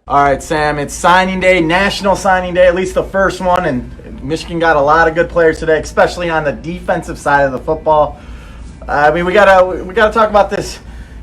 All right, Sam, it's signing day, national signing day, at least the first one, and Michigan got a lot of good players today, especially on the defensive side of the football. We gotta talk about this.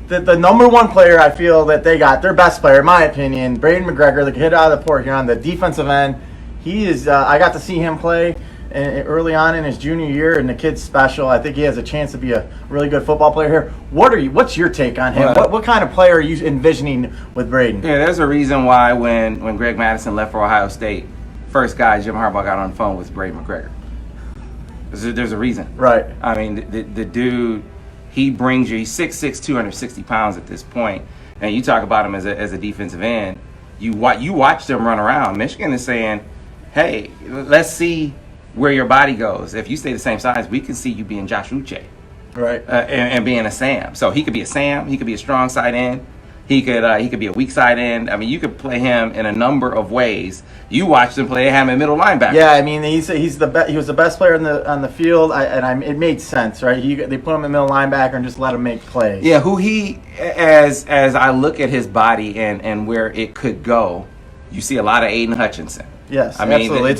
The number one player I feel that they got, their best player, in my opinion, Braden McGregor, the kid out of the port here on the defensive end. He is. I got to see him play early on in his junior year, and the kid's special. I think he has a chance to be a really good football player here. What's your take on him? What kind of player are you envisioning with Braden? Yeah, there's a reason why when Greg Madison left for Ohio State, first guy Jim Harbaugh got on the phone was Braden McGregor. There's a reason. Right. I mean, the dude, he brings you, he's 6'6", 260 pounds at this point, and you talk about him as a defensive end. You watch them run around. Michigan is saying, hey, let's see where your body goes. If you stay the same size, we can see you being Josh Uche, right, and being a Sam. So he could be a Sam. He could be a strong side end. He could be a weak side end. I mean, you could play him in a number of ways. You watched him play him in middle linebacker. Yeah, I mean, he was the best player on the field, it made sense, right? They put him in middle linebacker and just let him make plays. Yeah, as I look at his body and where it could go, you see a lot of Aiden Hutchinson. Yes, absolutely.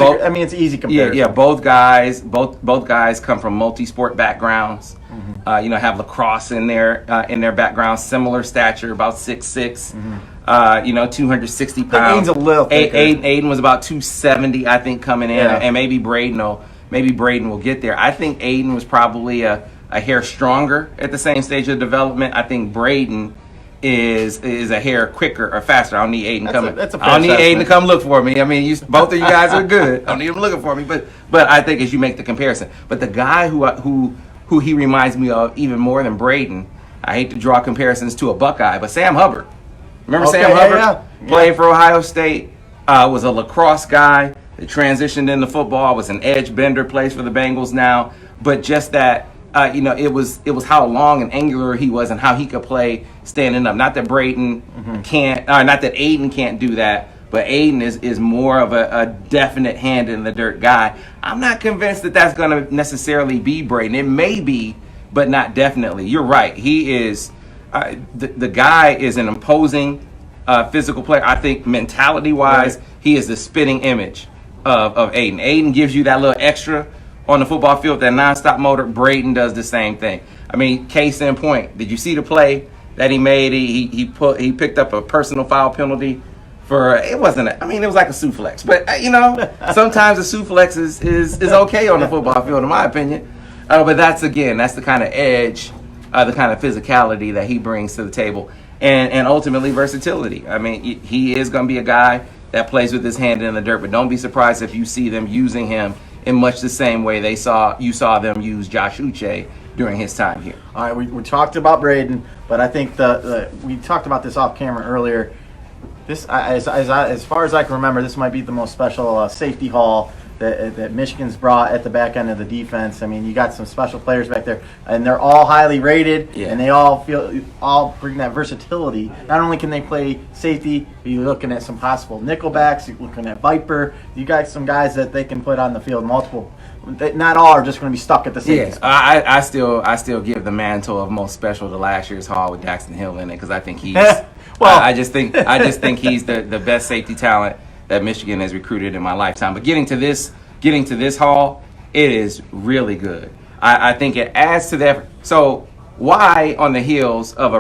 It's easy comparison. Yeah. Both guys come from multi-sport backgrounds. Mm-hmm. Have lacrosse in their background. Similar stature, about 6'6". Mm-hmm. 260 pounds. Aiden's a little thicker. Aiden was about 270, I think, coming in, and maybe Braden will get there. I think Aiden was probably a hair stronger at the same stage of development. I think Braden is a hair quicker or faster. I don't need Aiden coming. I don't need Aiden to come look for me. I mean, both of you guys are good. I don't need him looking for me. But I think as you make the comparison, but the guy who he reminds me of even more than Braden, I hate to draw comparisons to a Buckeye, but Sam Hubbard. Remember Sam Hubbard? Yeah. Played for Ohio State. Was a lacrosse guy. That transitioned into football. Was an edge bender. Plays for the Bengals now. But just that. It was how long and angular he was and how he could play standing up. Not that Braden can't, not that Aiden can't do that, but Aiden is more of a definite hand in the dirt guy. I'm not convinced that that's going to necessarily be Braden. It may be, but not definitely. You're right. He is, the guy is an imposing physical player. I think mentality-wise, he is the spitting image of Aiden. Aiden gives you that little extra on the football field, that nonstop motor. Braden does the same thing. I mean, case in point, did you see the play that he made? He picked up a personal foul penalty for, it was like a suplex. But sometimes a suplex is okay on the football field, in my opinion. But that's the kind of edge, the kind of physicality that he brings to the table, and ultimately versatility. I mean, he is going to be a guy that plays with his hand in the dirt. But don't be surprised if you see them using him in much the same way you saw them use Josh Uche during his time here. All right, we talked about Braden, but I think we talked about this off camera earlier. This, as far as I can remember, this might be the most special safety haul that Michigan's brought at the back end of the defense. I mean, you got some special players back there, and they're all highly rated, and they all bring that versatility. Not only can they play safety, but you're looking at some possible nickelbacks. You're looking at Viper. You got some guys that they can put on the field multiple. Not all are just going to be stuck at the safety spot. I still give the mantle of most special to last year's haul with Daxton Hill in it, because I think he's. I just think he's the best safety talent that Michigan has recruited in my lifetime. But getting to this haul, it is really good. I think it adds to that. So why, on the heels of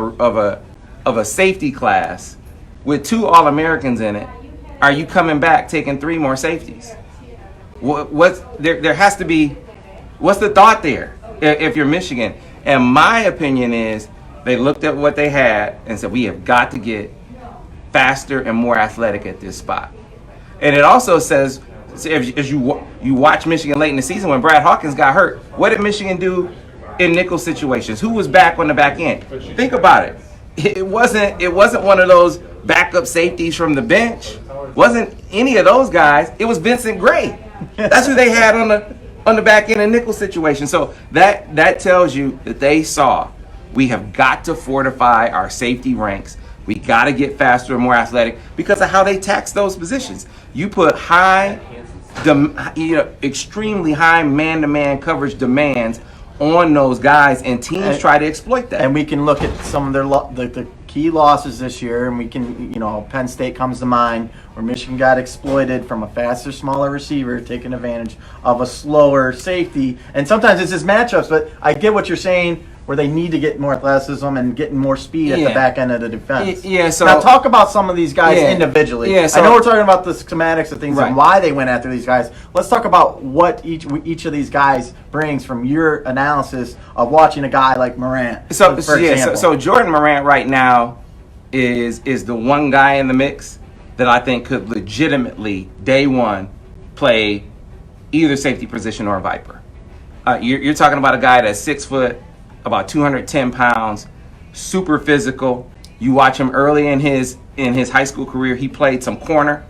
a safety class with 2 All-Americans in it, are you coming back taking 3 more safeties? There has to be. What's the thought there if you're Michigan? And my opinion is they looked at what they had and said, we have got to get faster and more athletic at this spot. And it also says, as you watch Michigan late in the season when Brad Hawkins got hurt, what did Michigan do in nickel situations? Who was back on the back end? Think about it. It wasn't one of those backup safeties from the bench. Wasn't any of those guys. It was Vincent Gray. That's who they had on the back end in nickel situation. So that tells you that they saw, we have got to fortify our safety ranks. We got to get faster and more athletic because of how they tax those positions. You put extremely high man-to-man coverage demands on those guys, and teams try to exploit that. And we can look at some of the key losses this year, and we can, Penn State comes to mind, where Michigan got exploited from a faster, smaller receiver taking advantage of a slower safety. And sometimes it's just matchups, but I get what you're saying, where they need to get more athleticism and getting more speed at the back end of the defense. Yeah. So now talk about some of these guys individually. Yeah. So, I know we're talking about the schematics of things and why they went after these guys. Let's talk about what each of these guys brings from your analysis of watching a guy like Morant. So Jordan Morant right now is the one guy in the mix that I think could legitimately day one play either safety position or a Viper. You're talking about a guy that's 6 foot, about 210 pounds, super physical. You watch him early in his high school career, he played some corner.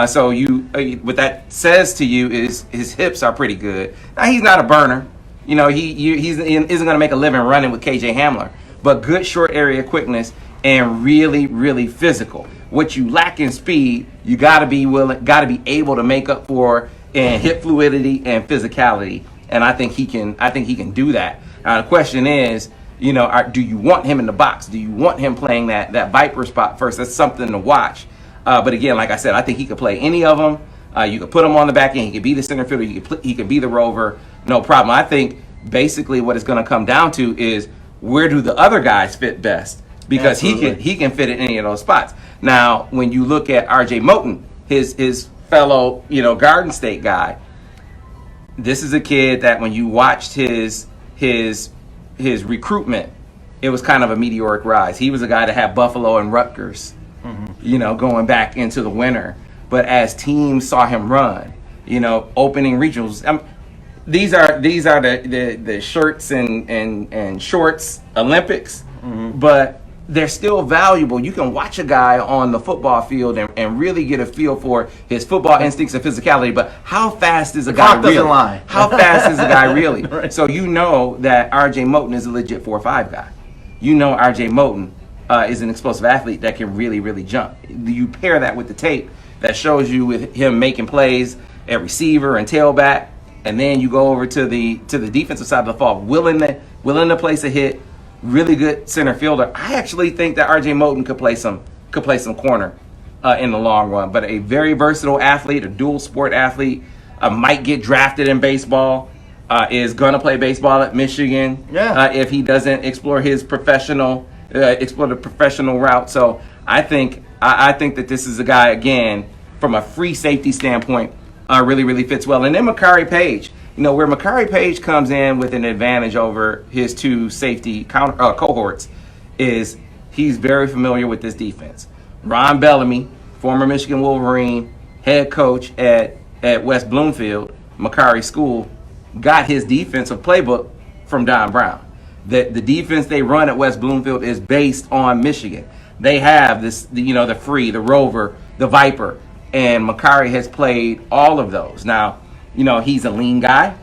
So what that says to you is his hips are pretty good. Now he's not a burner. He isn't going to make a living running with KJ Hamler, but good short area quickness and really, really physical. What you lack in speed, you got to be able to make up for in hip fluidity and physicality. And I think he can do that. Now the question is, do you want him in the box? Do you want him playing that Viper spot first? That's something to watch. But again, like I said, I think he could play any of them. You could put him on the back end. He could be the center fielder. He could be the rover. No problem. I think basically what it's going to come down to is where do the other guys fit best? Because he can fit in any of those spots. Now, when you look at R.J. Moten, his fellow Garden State guy, this is a kid that when you watched his recruitment, it was kind of a meteoric rise. He was a guy that had Buffalo and Rutgers, going back into the winter. But as teams saw him run, opening regionals, these are the shirts and shorts Olympics, but they're still valuable. You can watch a guy on the football field and really get a feel for his football instincts and physicality, but how fast is a guy really? Doesn't lie. How fast is a guy really? Right. So that R.J. Moten is a legit 4.5 guy. R.J. Moten is an explosive athlete that can really, really jump. You pair that with the tape that shows you with him making plays at receiver and tailback, and then you go over to the defensive side of the ball, willing to place a hit. Really good center fielder. I actually think that R.J. Moten could play some corner in the long run. But a very versatile athlete, a dual sport athlete, might get drafted in baseball. Is gonna play baseball at Michigan. If he doesn't explore the professional route. So I think that this is a guy, again, from a free safety standpoint, really, really fits well. And then Makari Page. Where Makari Page comes in with an advantage over his two safety cohorts is he's very familiar with this defense. Ron Bellamy, former Michigan Wolverine, head coach at West Bloomfield, Makari School, got his defensive playbook from Don Brown. The defense they run at West Bloomfield is based on Michigan. They have the free, the rover, the Viper, and Makari has played all of those. Now, he's a lean guy.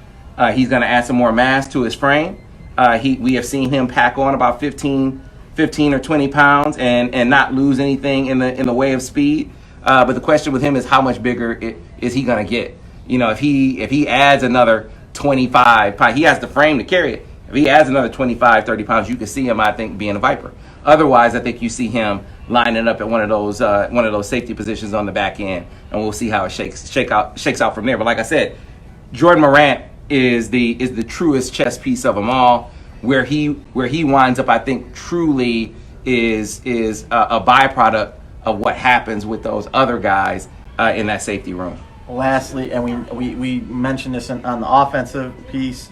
He's going to add some more mass to his frame. We have seen him pack on about 15 or 20 pounds and not lose anything in the way of speed. But the question with him is how much bigger is he going to get? If he adds another 25 pounds, he has the frame to carry it. If he adds another 25, 30 pounds, you can see him, I think, being a Viper. Otherwise, I think you see him lining up at one of those safety positions on the back end, and we'll see how it shakes out from there. But like I said, Jordan Morant is the truest chess piece of them all. Where he winds up, I think, truly is a byproduct of what happens with those other guys in that safety room. Lastly, and we mentioned this on the offensive piece.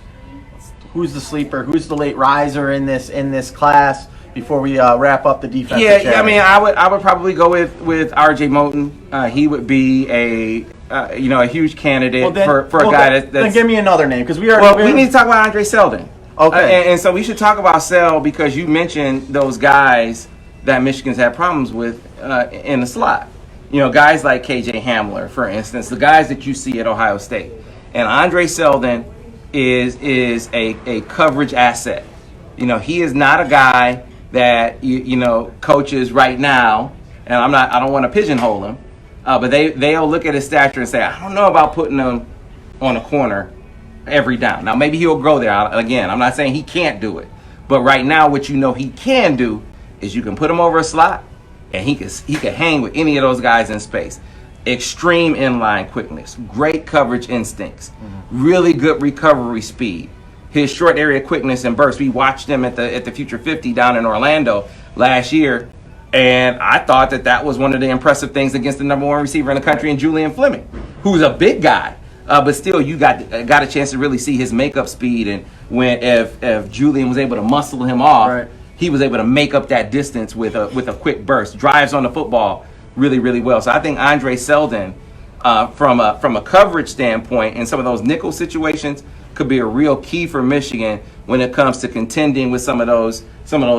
Who's the sleeper? Who's the late riser in this class? Before we wrap up the defensive Yeah. I mean, I would probably go with R.J. Moten. He would be a huge candidate for a guy that's. Then give me another name because we need to talk about Andre Seldon. Okay. And so we should talk about Sel because you mentioned those guys that Michigan's had problems with in the slot. Guys like KJ Hamler, for instance, the guys that you see at Ohio State. And Andre Seldon is a coverage asset. He is not a guy that coaches right now, and I don't want to pigeonhole him, but they'll look at his stature and say, I don't know about putting him on a corner every down. Now maybe he'll grow there. Again, I'm not saying he can't do it, but right now what he can do is you can put him over a slot, and he can hang with any of those guys in space. Extreme inline quickness, great coverage instincts, really good recovery speed. His short area quickness and burst. We watched him at the Future 50 down in Orlando last year, and I thought that was one of the impressive things against the number one receiver in the country, in Julian Fleming, who's a big guy. But still, you got a chance to really see his makeup speed, and if Julian was able to muscle him off, right, he was able to make up that distance with a quick burst. Drives on the football really, really well. So I think Andre Selden, from a coverage standpoint, in some of those nickel situations, could be a real key for Michigan when it comes to contending with some of those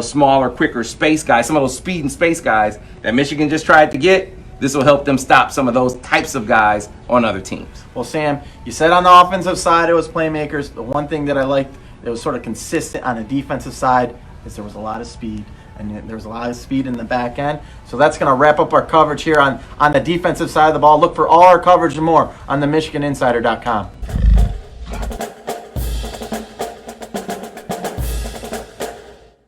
smaller, quicker space guys, some of those speed and space guys that Michigan just tried to get. This will help them stop some of those types of guys on other teams. Well, Sam, you said on the offensive side it was playmakers. The one thing that I liked that was sort of consistent on the defensive side is there was a lot of speed. And there was a lot of speed in the back end. So that's going to wrap up our coverage here on the defensive side of the ball. Look for all our coverage and more on the MichiganInsider.com.